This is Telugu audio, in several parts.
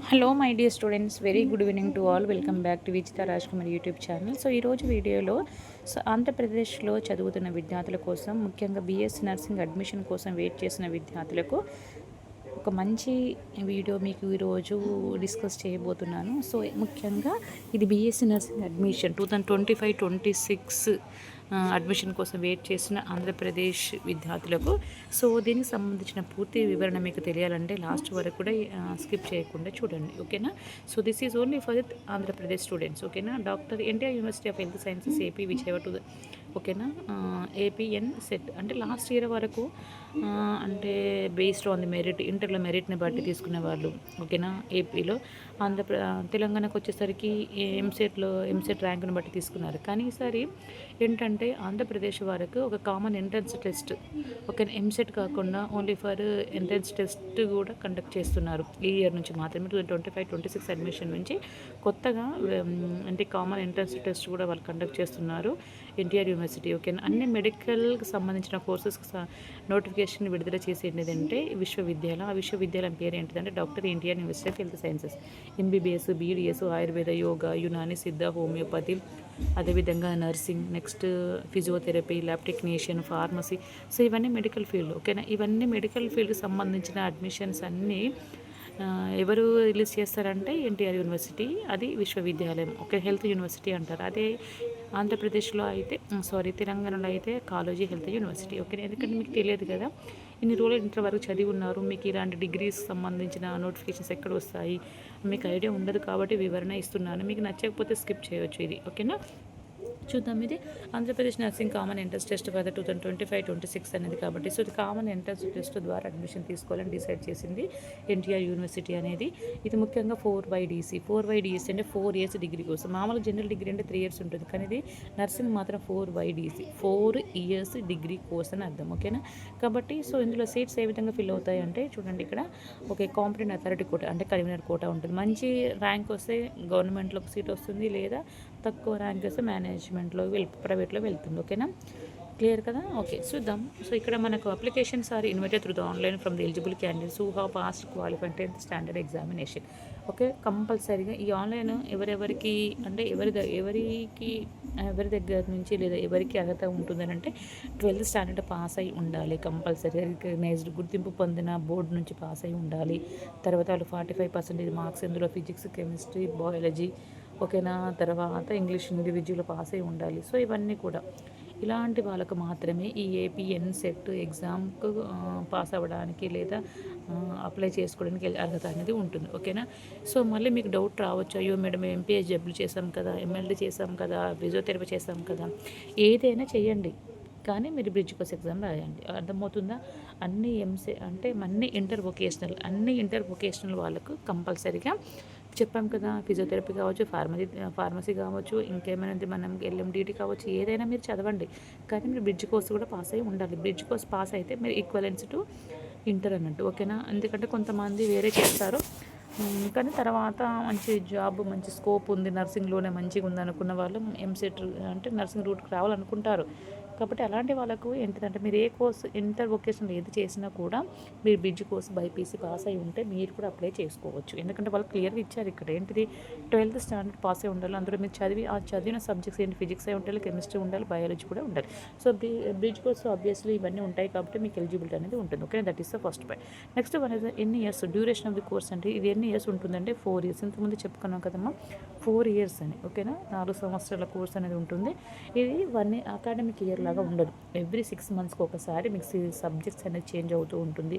Hello my dear students, very good evening to all. Welcome back to Vijitha Raj Kumar YouTube channel. So ఈరోజు వీడియోలో ఆంధ్రప్రదేశ్లో చదువుతున్న విద్యార్థుల కోసం, ముఖ్యంగా బీఎస్సీ నర్సింగ్ అడ్మిషన్ కోసం వెయిట్ చేసిన విద్యార్థులకు ఒక మంచి వీడియో మీకు ఈరోజు డిస్కస్ చేయబోతున్నాను. సో ముఖ్యంగా ఇది బీఎస్సీ నర్సింగ్ అడ్మిషన్ 2025-26 అడ్మిషన్ కోసం వెయిట్ చేసిన ఆంధ్రప్రదేశ్ విద్యార్థులకు. సో దీనికి సంబంధించిన పూర్తి వివరణ మీకు తెలియాలంటే లాస్ట్ వరకు కూడా స్కిప్ చేయకుండా చూడండి, ఓకేనా. So this is only for Andhra Pradesh students, ఓకేనా. Doctor NTR university of health sciences AP Vijayawada, ఓకేనా. ఏపీఎన్ సెట్ అంటే లాస్ట్ ఇయర్ వరకు అంటే బేస్డ్ ఆన్ ది మెరిట్, ఇంటర్లో మెరిట్ని బట్టి తీసుకునే వాళ్ళు, ఓకేనా. ఏపీలో తెలంగాణకు వచ్చేసరికి ఎంసెట్ ర్యాంకుని బట్టి తీసుకున్నారు. కానీ ఈసారి ఏంటంటే ఆంధ్రప్రదేశ్ వరకు ఒక కామన్ ఎంట్రన్స్ టెస్ట్, ఒక ఎంసెట్ కాకుండా ఓన్లీ ఫర్ ఎంట్రన్స్ టెస్ట్ కూడా కండక్ట్ చేస్తున్నారు ఈ ఇయర్ నుంచి మాత్రమే. 2025-26 అడ్మిషన్ నుంచి కొత్తగా అంటే కామన్ ఎంట్రన్స్ టెస్ట్ కూడా వాళ్ళు కండక్ట్ చేస్తున్నారు ఎన్టీఆర్ యూనివర్సిటీ, ఓకేనా. అన్ని మెడికల్కి సంబంధించిన కోర్సెస్కి నోటిఫికేషన్ విడుదల చేసేది ఏంటంటే విశ్వవిద్యాలయం. ఆ విశ్వవిద్యాలయం పేరు ఏంటిదంటే doctor NTR university of health sciences. MBBS, BDS, Ayurveda, yoga, Unani, సిద్ధ, హోమియోపతి, అదేవిధంగా nursing, next physiotherapy, lab technician, pharmacy. So ఇవన్నీ మెడికల్ ఫీల్డ్, ఓకేనా. ఇవన్నీ మెడికల్ ఫీల్డ్కి సంబంధించిన అడ్మిషన్స్ అన్నీ ఎవరు రిలీజ్ చేస్తారంటే ఎన్టీఆర్ యూనివర్సిటీ, అది విశ్వవిద్యాలయం, ఓకే. హెల్త్ యూనివర్సిటీ అంటారు. అదే ఆంధ్రప్రదేశ్లో అయితే తెలంగాణలో అయితే కాలేజీ హెల్త్ యూనివర్సిటీ, ఓకే. ఎందుకంటే మీకు తెలియదు కదా, ఇన్ని రోజులు ఇంటర్ వరకు చదివి ఉన్నారు, మీకు ఇలాంటి డిగ్రీస్ సంబంధించిన నోటిఫికేషన్స్ ఎక్కడ వస్తాయి మీకు ఐడియా ఉండదు కాబట్టి వివరణ ఇస్తున్నాను. మీకు నచ్చకపోతే స్కిప్ చేయవచ్చు ఇది, ఓకేనా. చూద్దాం. ఇది Andhra Pradesh nursing common entrance test for 2025-26 అనేది కాబట్టి, సో ఇది కామన్ ఎంట్రన్స్ టెస్ట్ ద్వారా అడ్మిషన్ తీసుకోవాలని డిసైడ్ చేసింది ఎన్టీఆర్ యూనివర్సిటీ అనేది. ఇది ముఖ్యంగా 4YDC అంటే 4 ఇయర్స్ డిగ్రీ కోసం. మామూలుగా జనరల్ డిగ్రీ అంటే 3 ఇయర్స్ ఉంటుంది, కానీ ఇది నర్సింగ్ మాత్రం 4YDC, 4 ఇయర్స్ డిగ్రీ కోర్స్ అని అర్థం, ఓకేనా. కాబట్టి సో ఇందులో సీట్స్ ఏ విధంగా ఫిల్ అవుతాయి అంటే చూడండి, ఇక్కడ ఓకే, కాంపిటెంట్ అథారిటీ కోటా అంటే కన్వీనర్ కోటా ఉంటుంది. మంచి ర్యాంక్ వస్తే గవర్నమెంట్లో సీట్ వస్తుంది, లేదా తక్కువ ర్యాంక్ వస్తే మేనేజ్మెంట్లో ప్రైవేట్లో వెళ్తుంది, ఓకేనా. క్లియర్ కదా, ఓకే. చూద్దాం. సో ఇక్కడ మనకు applications are invited through the online from the eligible candidates who have passed qualified 10th standard examination, okay. కంపల్సరీగా ఈ ఆన్లైన్ ఎవరెవరికి అంటే ఎవరి దగ్గర నుంచి లేదా ఎవరికి అర్హత ఉంటుందని అంటే 12th స్టాండర్డ్ పాస్ అయి ఉండాలి, కంపల్సరీ రికగ్నైజ్డ్ గుర్తింపు పొందిన బోర్డు నుంచి పాస్ అయి ఉండాలి. తర్వాత వాళ్ళు 45% మార్క్స్ ఇందులో ఫిజిక్స్, కెమిస్ట్రీ, బయాలజీ, ఓకేనా. తర్వాత ఇంగ్లీష్, ఇండివిజువల్ పాస్ అయి ఉండాలి. సో ఇవన్నీ కూడా ఇలాంటి వాళ్ళకు మాత్రమే ఈ ఏపీఎన్ సెట్ ఎగ్జామ్కు పాస్ అవ్వడానికి లేదా అప్లై చేసుకోవడానికి అర్హత అనేది ఉంటుంది, ఓకేనా. సో మళ్ళీ మీకు డౌట్ రావచ్చు, అయ్యో మేడం ఎంపీహెచ్డబ్ల్యూ చేసాం కదా, ఎంఎల్డీ చేసాం కదా, ఫిజియోథెరపీ చేసాం కదా, ఏదైనా చేయండి కానీ మీరు బ్రిడ్జ్ కోర్స్ ఎగ్జామ్ రాయండి, అర్థమవుతుందా. అన్ని ఇంటర్ వొకేషనల్ వాళ్ళకు కంపల్సరీగా చెప్పాం కదా. ఫిజియోథెరపీ కావచ్చు, ఫార్మసీ కావచ్చు, ఇంకేమైనా మనం ఎల్ఎండిటీ కావచ్చు, ఏదైనా మీరు చదవండి కానీ మీరు బ్రిడ్జ్ కోర్స్ కూడా పాస్ అయి ఉండాలి. బ్రిడ్జ్ కోర్స్ పాస్ అయితే మీరు ఈక్వలెన్స్ టు ఇంటర్ అన్నట్టు, ఓకేనా. ఎందుకంటే కొంతమంది వేరే చేస్తారు కానీ తర్వాత మంచి జాబ్, మంచి స్కోప్ ఉంది, నర్సింగ్లోనే మంచిగా ఉంది అనుకున్న వాళ్ళు ఎంసెట్ అంటే నర్సింగ్ రూట్కి రావాలనుకుంటారు. కాబట్టి అలాంటి వాళ్ళకు ఏంటిదంటే మీరు ఏ కోర్స్ ఇంటర్ వొకేషనల్ ఏది చేసినా కూడా మీరు బ్రిడ్జ్ కోర్స్ బైపీసీ పాస్ అయి ఉంటే మీరు కూడా అప్లై చేసుకోవచ్చు. ఎందుకంటే వాళ్ళు క్లియర్గా ఇచ్చారు ఇక్కడ ఏంటిది 12th స్టాండర్డ్ పాస్ అయి ఉండాలి. అందులో మీరు చదివిన సబ్జెక్ట్స్ ఏంటి, ఫిజిక్స్ అయి ఉండాలి, కెమిస్ట్రీ ఉండాలి, బయాలజీ కూడా ఉండాలి. సో బ్రిడ్జ్ కోర్స్ ఆబ్వియస్లీ ఇవన్నీ ఉంటాయి కాబట్టి మీకు ఎలిజిబిలిటీ అనేది ఉంటుంది, okay. That is the first point. Next one is ఎన్ని years duration of the course అంటే ఇది ఎన్ని ఇయర్స్ ఉంటుందంటే 4 ఇయర్స్. ఇంతకుముందు చెప్పుకున్నాం కదమ్మా 4 ఇయర్స్ అని, ఓకేనా. 4 సంవత్సరాల కోర్స్ అనేది ఉంటుంది. ఇది 1 అకాడమిక్ ఇయర్ లాగా ఉండదు. ఎవ్రీ 6 మంత్స్కి ఒకసారి మీకు సబ్జెక్ట్స్ అనేది చేంజ్ అవుతూ ఉంటుంది,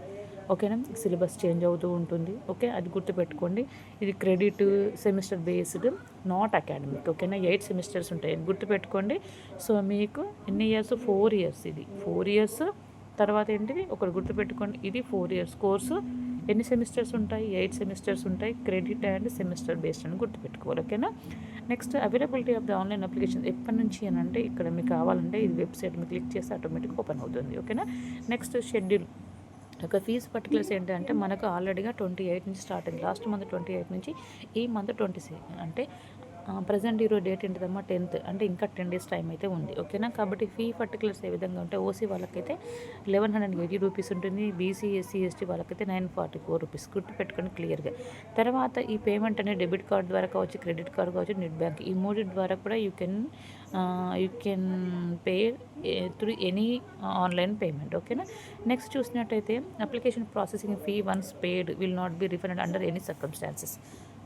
ఓకేనా. సిలబస్ చేంజ్ అవుతూ ఉంటుంది, ఓకే. అది గుర్తుపెట్టుకోండి. ఇది credit semester based, not academic, ఓకేనా. 8 సెమిస్టర్స్ ఉంటాయి గుర్తుపెట్టుకోండి. సో మీకు ఎన్ని ఇయర్స్, 4 ఇయర్స్. ఇది 4 ఇయర్స్. తర్వాత ఏంటిది ఒకటి గుర్తుపెట్టుకోండి, ఇది 4 ఇయర్స్ కోర్సు. ఎన్ని సెమిస్టర్స్ ఉంటాయి, 8 సెమిస్టర్స్ ఉంటాయి. క్రెడిట్ అండ్ సెమిస్టర్ బేస్డ్ అని గుర్తుపెట్టుకోవాలి, ఓకేనా. Next availability of the online application ఎప్పటి నుంచి అని అంటే ఇక్కడ మీకు కావాలంటే ఇది వెబ్సైట్ మీరు క్లిక్ చేస్తే ఆటోమేటిక్గా ఓపెన్ అవుతుంది, ఓకేనా. నెక్స్ట్ షెడ్యూల్ ఒక ఫీజు పర్టికులర్స్ ఏంటంటే మనకు ఆల్రెడీగా 28 నుంచి స్టార్ట్ అయింది. లాస్ట్ మంత్ 28 నుంచి ఈ మంత్ 26 అంటే ప్రజెంట్ ఈరోజు డేట్ ఏంటిదమ్మా 10th, అంటే ఇంకా 10 days టైం అయితే ఉంది. ఓకేనా. కాబట్టి ఫీ పర్టికులర్స్ ఏ విధంగా ఉంటాయి, ఓసీ వాళ్ళకైతే 1180 రూపీస్ ఉంటుంది, బీసీ ఎస్సీ ఎస్టీ వాళ్ళకైతే 944 రూపీస్. గుర్తు పెట్టుకొని క్లియర్గా. తర్వాత ఈ పేమెంట్ అనేది డెబిట్ కార్డ్ ద్వారా కావచ్చు, క్రెడిట్ కార్డ్ కావచ్చు, నెట్ బ్యాంక్, ఈ మూడి ద్వారా కూడా you can pay through any online payment. ఓకేనా. నెక్స్ట్ చూసినట్టయితే application processing fee once paid will not be refunded under any circumstances.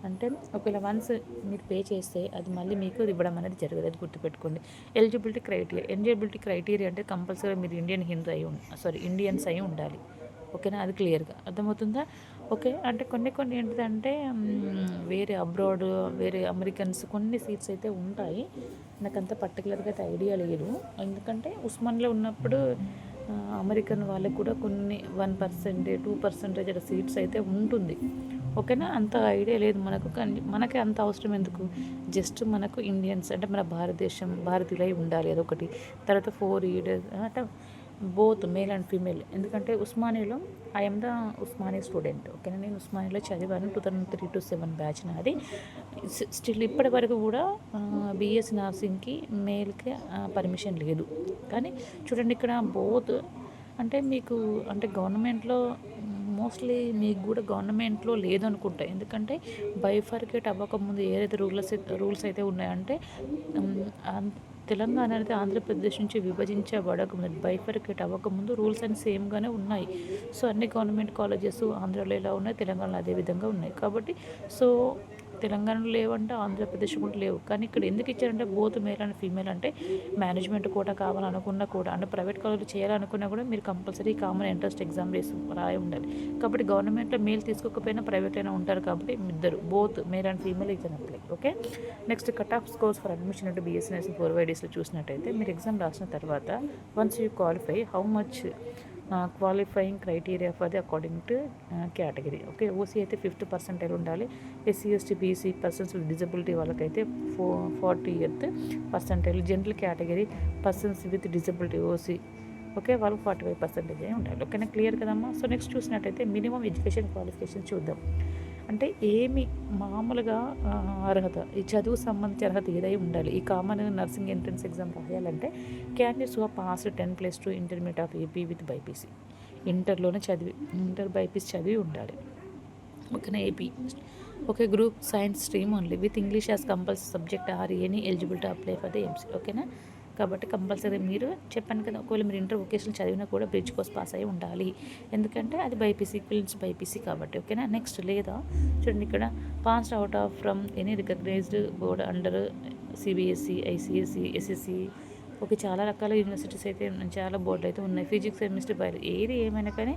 అంటే ఒకవేళ వన్స్ మీరు పే చేస్తే అది మళ్ళీ మీకు ఇవ్వడం అనేది జరగదు, అది గుర్తుపెట్టుకోండి. ఎలిజిబిలిటీ క్రైటీరియా అంటే కంపల్సరీ మీరు ఇండియన్స్ అయి ఉండాలి. ఓకేనా. అది క్లియర్గా అర్థమవుతుందా. ఓకే. అంటే కొన్ని ఏంటిదంటే వేరే అబ్రాడ్, వేరే అమెరికన్స్ కొన్ని సీట్స్ అయితే ఉంటాయి. నాకు అంత పర్టికులర్గా అయితే ఐడియా లేదు, ఎందుకంటే ఉస్మాన్లో ఉన్నప్పుడు అమెరికన్ వాళ్ళకి కూడా కొన్ని 1%, 2% అట్లా సీట్స్ అయితే ఉంటుంది. ఓకేనా. అంత ఐడియా లేదు మనకు, కానీ మనకి అంత అవసరం ఎందుకు, జస్ట్ మనకు ఇండియన్స్ అంటే మన భారతీయులై ఉండాలి, అదొకటి. తర్వాత 4 years అంటే బోత్ మేల్ అండ్ ఫీమేల్. ఎందుకంటే ఉస్మానియాలో ఐఎమ్ ద ఉస్మానియా స్టూడెంట్. ఓకేనా. నేను ఉస్మానియాలో చదివాను, 2003 to 2007 బ్యాచ్ నాది. స్టిల్ ఇప్పటి వరకు కూడా బీఎస్సీ నర్సింగ్కి మేల్కి పర్మిషన్ లేదు. కానీ చూడండి ఇక్కడ బోత్ అంటే మీకు అంటే గవర్నమెంట్లో మోస్ట్లీ మీకు కూడా గవర్నమెంట్లో లేదనుకుంటా, ఎందుకంటే బైఫర్కేట్ అవ్వకముందు ఏదైతే రూల్స్ అయితే ఉన్నాయంటే తెలంగాణ అనేది ఆంధ్రప్రదేశ్ నుంచి విభజించబడకముందు, బైఫర్కేట్ అవ్వకముందు రూల్స్ అన్ని సేమ్గానే ఉన్నాయి. సో అన్ని గవర్నమెంట్ కాలేజెస్ ఆంధ్రాలో ఎలా ఉన్నాయి, తెలంగాణలో అదే విధంగా ఉన్నాయి. కాబట్టి సో తెలంగాణలో లేవంటే ఆంధ్రప్రదేశ్ కూడా లేవు. కానీ ఇక్కడ ఎందుకు ఇచ్చారంటే బోత్ మేల్ అండ్ ఫీమేల్, అంటే మేనేజ్మెంట్ కూడా కావాలనుకున్నా కూడా, అంటే ప్రైవేట్ కాలేజ్ చేయాలనుకున్నా కూడా మీరు కంపల్సరీ కామన్ ఎంట్రన్స్ ఎగ్జామ్ రాయి ఉండాలి. కాబట్టి గవర్నమెంట్లో మేల్ తీసుకోకపోయినా ప్రైవేట్ అయినా ఉంటారు. కాబట్టి ఇద్దరు బోత్ మేల్ అండ్ ఫీమేల్ ఇచ్చిన apply. Okay. Next cut off scores for admission అంటే బీఎస్సీ నర్సింగ్ 4YDSలో చూసినట్టయితే మీరు ఎగ్జామ్ రాసిన తర్వాత once you qualify how much qualifying criteria for the according to category. Okay. OC అయితే 50th percentile ఉండాలి, SC ST BC persons with disability వాళ్ళకైతే 40th percentile, general category persons with disability OC okay వాళ్ళకి 45% ఉండాలి. ఓకేనా. క్లియర్ కదమ్మా. సో నెక్స్ట్ చూసినట్టయితే మినిమం ఎడ్యుకేషన్ క్వాలిఫికేషన్ చూద్దాం. అంటే ఏమి మామూలుగా అర్హత, ఈ చదువు సంబంధించి అర్హత ఏదై ఉండాలి. ఈ కామన్ నర్సింగ్ ఎంట్రన్స్ ఎగ్జామ్ రాయాలంటే candidates who pass 10+2 intermediate of AP with BiPC, inter BiPC చదివి ఉండాలి. ఓకేనా. AP okay. Group science stream only with English as compulsory subject or any eligible to apply for the MC. ఓకేనా. కాబట్టి కంపల్సరీ మీరు చెప్పాను కదా, ఒకవేళ మీరు ఇంటర్ వొకేషనల్ చదివినా కూడా బ్రిడ్జ్ కోర్స్ పాస్ అయి ఉండాలి, ఎందుకంటే అది బైపీసీ కాబట్టి. ఓకేనా. నెక్స్ట్ లేదా చూడండి ఇక్కడ passed out of from any recognised board under CBSE, ICSE, SSC. Okay. చాలా రకాల యూనివర్సిటీస్ అయితే చాలా బోర్డులు అయితే ఉన్నాయి. ఫిజిక్స్, కెమిస్ట్రీ, బయాలజీ ఏది ఏమైనా కానీ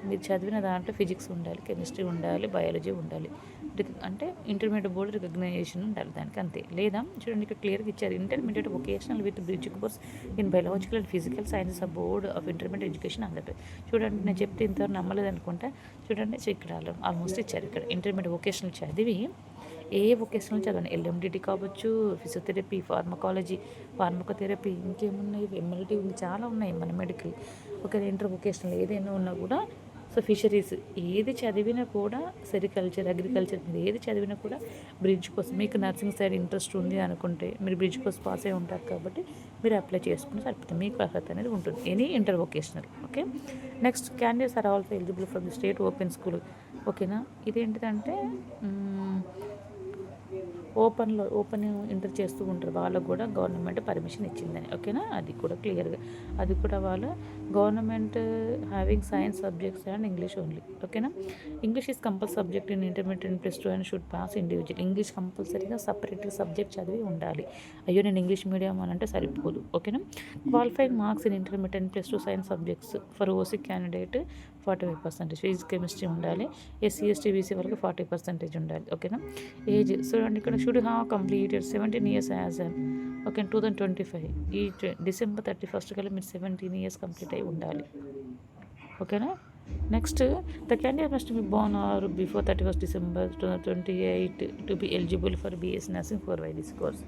మీరు చదివిన దాంట్లో ఫిజిక్స్ ఉండాలి, కెమిస్ట్రీ ఉండాలి, బయాలజీ ఉండాలి. అంటే ఇంటర్మీడియట్ బోర్డు రికగ్నైజేషన్ ఉండాలి దానికి, అంతే. లేదా చూడండి ఇక్కడ క్లియర్గా ఇచ్చారు, intermediate vocational with bridge course in biological and physical sciences of board of intermediate education Andhra Pradesh. చూడండి నేను చెప్తే ఇంతవరకు నమ్మలేదు అనుకుంటా. చూడండి ఇక్కడ ఆల్మోస్ట్ ఇచ్చారు. ఇక్కడ ఇంటర్మీడియట్ వొకేషనల్ చదివి ఏ వొకేషనల్ చదవండి, ఎల్ఎండిటి కావచ్చు, ఫిజియోథెరపీ, ఫార్మకోథెరపీ, ఇంకేమున్నాయి, ఎంఎల్టీ ఉంది, చాలా ఉన్నాయి మన మెడికల్. ఒక ఇంటర్ వొకేషనల్ ఏదైనా ఉన్నా కూడా, సో ఫిషరీస్ ఏది చదివినా కూడా, సెరికల్చర్, అగ్రికల్చర్ మీరు ఏది చదివినా కూడా బ్రిడ్జ్ కోసం మీకు నర్సింగ్ సైడ్ ఇంట్రెస్ట్ ఉంది అనుకుంటే మీరు బ్రిడ్జ్ కోసం పాస్ అయి ఉంటారు కాబట్టి మీరు అప్లై చేసుకుని సరిపోతుంది, మీకు అర్హత అనేది ఉంటుంది any inter vocational. Okay. Next candidates are also eligible from the state open school. ఓకేనా. ఇదేంటిదంటే ఓపెన్ ఇంటర్ చేస్తూ ఉంటారు, వాళ్ళకు కూడా గవర్నమెంట్ పర్మిషన్ ఇచ్చిందని. ఓకేనా. అది కూడా క్లియర్గా, అది కూడా వాళ్ళు government having science subjects and English only. ఓకేనా. English is compulsory subject in intermediate +2 and should pass individual. English కంపల్సరీగా సపరేట్గా సబ్జెక్ట్ చదివి ఉండాలి. అయ్యో నేను ఇంగ్లీష్ మీడియం అని అంటే సరిపోదు. ఓకేనా. Qualifying marks in intermediate +2 science subjects for OC candidate 45%, physics chemistry ఉండాలి, ఎస్సీ ఎస్టీ బీసీ వాళ్ళకి 40% ఉండాలి. ఓకేనా. ఏజ్ చూడండి ఇక్కడ should have completed 17 years as an. Okay. 2025 ఈ December 31st కల్లా మీరు 17 years కంప్లీట్ అయి ఉండాలి. ఓకేనా. Next the candidate must be born are before 31st December 2028 to be eligible for BSc nursing 4YDS course.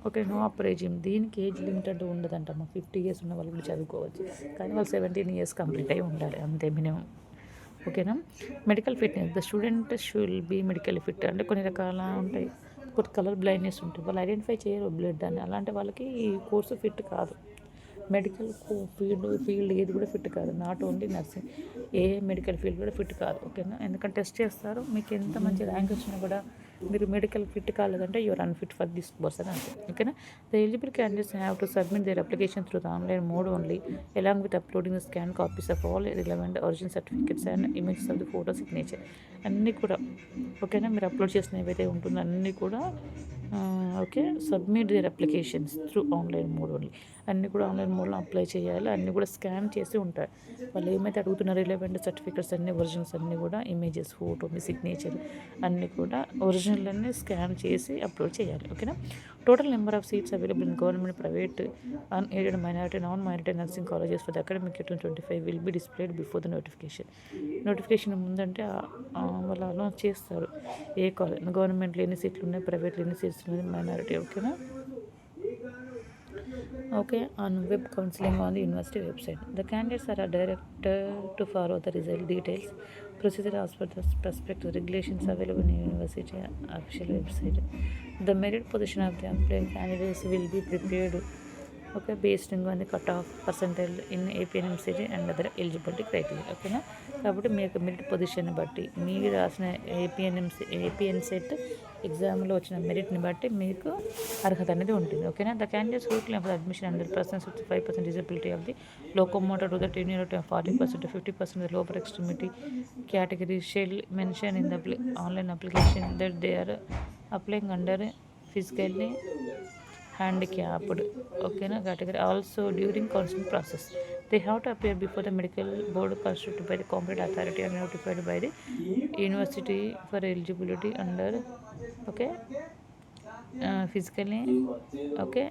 Okay. No upper age, దీనికి ఏజ్ లిమిట్ అంటూ ఉండదంటమ్మా. 50 years ఉన్న వాళ్ళు కూడా చదువుకోవచ్చు, కానీ వాళ్ళు 17 years కంప్లీట్ అయి ఉండాలి, అంతే మినిమం. ఓకేనా. Medical fitness the student shall be medical fit, అంటే కొన్ని రకాల ఉంటాయి, ఒకటి కలర్ బ్లైండ్నెస్ ఉంటుంది, వాళ్ళు ఐడెంటిఫై చేయరు బ్లడ్ అని. అలాంటి వాళ్ళకి ఈ కోర్సు ఫిట్ కాదు. మెడికల్ ఫీల్డ్ ఏది కూడా ఫిట్ కాదు, not only nursing, A medical field కూడా ఫిట్ కాదు. ఓకేనా, ఎందుకంటే టెస్ట్ చేస్తారు, మీకు ఎంత మంచి ర్యాంక్ వచ్చినా కూడా మీరు మెడికల్ ఫిట్ కాలేదంటే you're unfit for this person అంతే. ఓకేనా, the eligible candidates have to submit their application through the online mode only, along with uploading the scan copies of all relevant original certificates and images of the photo signature అన్నీ కూడా. ఓకేనా, మీరు అప్లోడ్ చేసిన ఏవైతే ఉంటుందో అన్నీ కూడా okay, submit their applications through online mode only, అన్నీ కూడా ఆన్లైన్ మోడ్లో అప్లై చేయాలి. అన్నీ కూడా స్కాన్ చేసి ఉంటాయి. వాళ్ళు ఏమైతే అడుగుతున్నారో రిలవెంట్ సర్టిఫికేట్స్ అన్నీ ఒరిజినల్స్ అన్నీ కూడా ఇమేజెస్, ఫోటో, మీ సిగ్నేచర్ అన్నీ కూడా ఒరిజినల్ అన్నీ స్కాన్ చేసి అప్లోడ్ చేయాలి. ఓకేనా, total number of seats available in government, private, unaided, minority, non minority nursing colleges for the academic year 2025 will be displayed before the notification ముందంటే వాళ్ళు అనౌన్స్ చేస్తారు ఏ కాలేజ్ గవర్నమెంట్లో ఎన్ని సీట్లు ఉన్నాయి, ప్రైవేట్లో ఎన్ని సీట్స్ ఉన్నాయి, మైనారిటీ. ఓకేనా, okay, on web counseling on the university website. The candidates are directed to follow the result details, procedure as per the prospectus regulations available in university official website. The merit position of the employed candidates will be prepared, okay, based on the cutoff percentile in APNMCG and other eligibility criteria. ఓకేనా, కాబట్టి మీ యొక్క మెరిట్ పొజిషన్ బట్టి మీరు రాసిన ఏపీఎన్ సెట్ ఎగ్జామ్లో వచ్చిన మెరిట్ని బట్టి మీకు అర్హత అనేది ఉంటుంది. ఓకేనా, the candidates who claim for admission under persons with 5% disability of the locomotor to the tenure of 40% to 50% the lower extremity category shall mention in the online application that they are applying under physically handicapped, okay, category. Also during counseling process they have to appear before the medical board constituted by the competent authority and notified by the university for eligibility under, okay, physically, okay,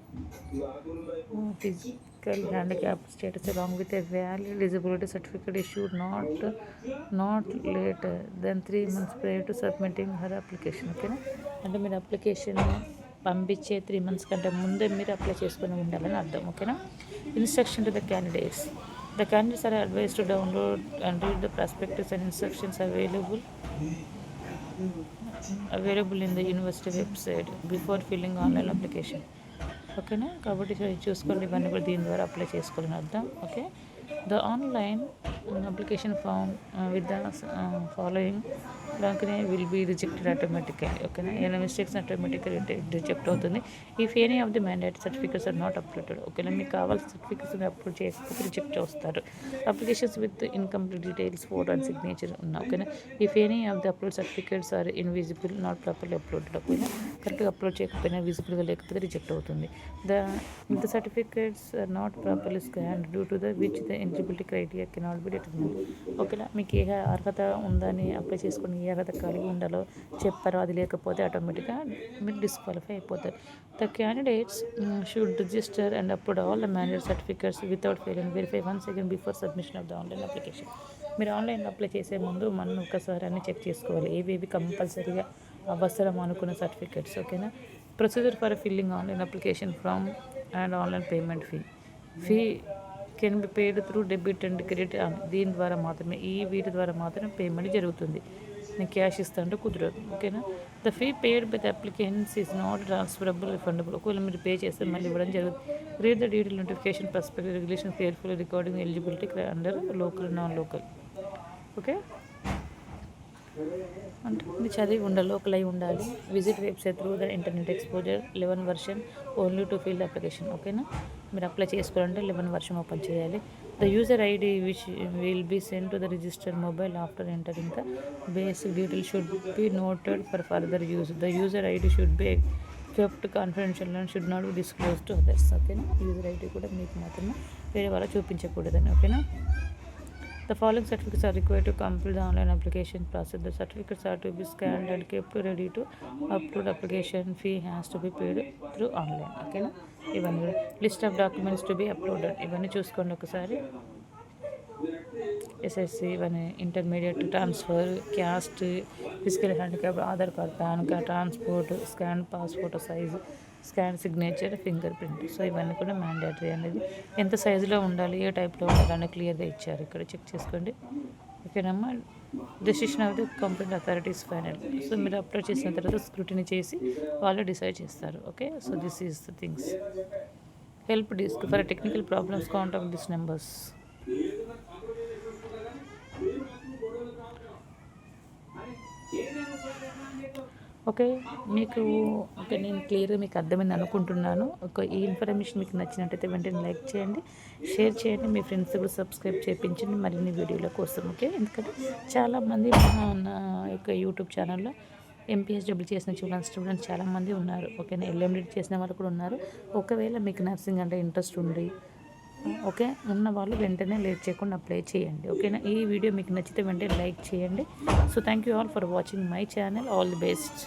physical handicap status along with a valid disability certificate issued not later than 3 months prior to submitting her application. Okay, అంటే మీరు అప్లికేషన్ పంపించే 3 months కంటే ముందే మీరు అప్లై చేసుకొని ఉండాలని అర్థం. ఓకేనా, instruction to the candidates are advised to download and read the prospectus and instructions available in the university website before filling online application. ఓకేనా, కాబట్టి చూసుకోండి, ఇవన్నీ కూడా దీని ద్వారా అప్లై చేసుకోవాలని అర్థం. Okay, the online application form with the following దానికి విల్ బీ రిజెక్టెడ్ ఆటోమేటికలీ. ఓకేనా, ఏమైనా మిస్టేక్స్ ఆటోమేటిక్గా రిజెక్ట్ అవుతుంది. If any of the mandatory certificates are not uploaded. ఓకేనా, మీకు కావాల్సిన సర్టిఫికేట్స్ అప్లోడ్ చేయకపోతే రిజెక్ట్ చేస్తారు. Applications with incomplete details, photo and signature ఉన్నా. ఓకేనా, if any of the upload certificates are invisible, not properly uploaded. ఓకేనా, కరెక్ట్గా అప్లోడ్ చేయకపోయినా, విజిబుల్గా లేకపోతే రిజెక్ట్ అవుతుంది. The certificates are not properly scanned due to which the eligibility criteria cannot be determined. ఓకేనా, మీకు ఏ అర్హత ఉందని అప్లై చేసుకొని ఏ అర్హత కలిగి ఉండాలో చెప్పారో అది లేకపోతే ఆటోమేటిక్గా మీరు డిస్క్వాలిఫై అయిపోతారు. The candidates should register and upload all the mandatory certificates without fail and verify once again before submission of the online application. మీరు ఆన్లైన్ అప్లై చేసే ముందు మనం ఒకసారి అన్ని చెక్ చేసుకోవాలి, ఏవేవి కంపల్సరీగా అవసరం అనుకున్న సర్టిఫికేట్స్. ఓకేనా, procedure for filling online application form and online payment fee can be paid through debit and credit. దీని ద్వారా మాత్రమే, వీటి ద్వారా మాత్రమే పేమెంట్ జరుగుతుంది. నేను క్యాష్ ఇస్తానంటే కుదరదు. ఓకేనా, the fee paid by the applicants is not transferable, refundable. ఒకవేళ మీరు పే చేస్తే మళ్ళీ ఇవ్వడం జరుగుతుంది. Read the detail notification perspective regulation careful recording eligibility under local, non local. Okay, అంటే మీరు చదివి ఉండాలి, లోకల్ అయి ఉండాలి. Visit website through the Internet Explorer 11 version only to fill application. ఓకేనా, మీరు అప్లై చేసుకోవాలంటే 11 వర్షన్ ఓపెన్ చేయాలి. The user ID which will be send to the register mobile after entering the basic detail should be noted for further use. The user ID should be kept confidential and should not be disclosed to others. ఓకేనా, యూజర్ ఐడి కూడా మీకు మాత్రమే వేరే వాళ్ళకి చూపించకూడదని. ఓకేనా, the following certificates are required to complete the online application process. The certificates are to be scanned and kept ready to upload. Application fee has to be paid through online. ఓకేనా, ఇవన్నీ list of documents to be uploaded. ఇవన్నీ చూసుకోండి ఒకసారి. ఎస్ఎస్సి, ఇవన్నీ intermediate, transfer, caste, physical handicap, Aadhaar card, pan card, transport, scan passport size, scan signature, finger print. So ఇవన్నీ కూడా మ్యాండేటరీ అనేది. ఎంత సైజులో ఉండాలి, ఏ టైప్లో ఉండాలి అని క్లియర్గా ఇచ్చారు ఇక్కడ, చెక్ చేసుకోండి. ఓకేనమ్మా. Decision of the complaint authorities final. So మీరు అప్లోడ్ చేసిన తర్వాత స్క్రూటినీ చేసి వాళ్ళు డిసైడ్ చేస్తారు. Okay, so this is the things. Help desk for technical problems contact this numbers. Okay, మీకు ఓకే, నేను క్లియర్గా మీకు అర్థమైంది అనుకుంటున్నాను. ఈ ఇన్ఫర్మేషన్ మీకు నచ్చినట్టయితే వెంటనే లైక్ చేయండి, షేర్ చేయండి, మీ ఫ్రెండ్స్ కూడా సబ్స్క్రైబ్ చేయించండి మరిన్ని వీడియోల కోసం. ఓకే, ఎందుకంటే చాలామంది నా యొక్క యూట్యూబ్ ఛానల్లో ఎంపీహెచ్డబ్ల్యూ చేసిన స్టూడెంట్స్ చాలామంది ఉన్నారు. ఓకేనా, ఎల్ఎండి చేసిన వాళ్ళు కూడా ఉన్నారు. ఒకవేళ మీకు నర్సింగ్ అంటే ఇంట్రెస్ట్ ఉండి ఓకే ఉన్న వాళ్ళు వెంటనే లేట్ చేయకుండా అప్లై చేయండి. ఓకేనా, ఈ వీడియో మీకు నచ్చితే వెంటనే లైక్ చేయండి. So thank you all for watching my channel. All the best.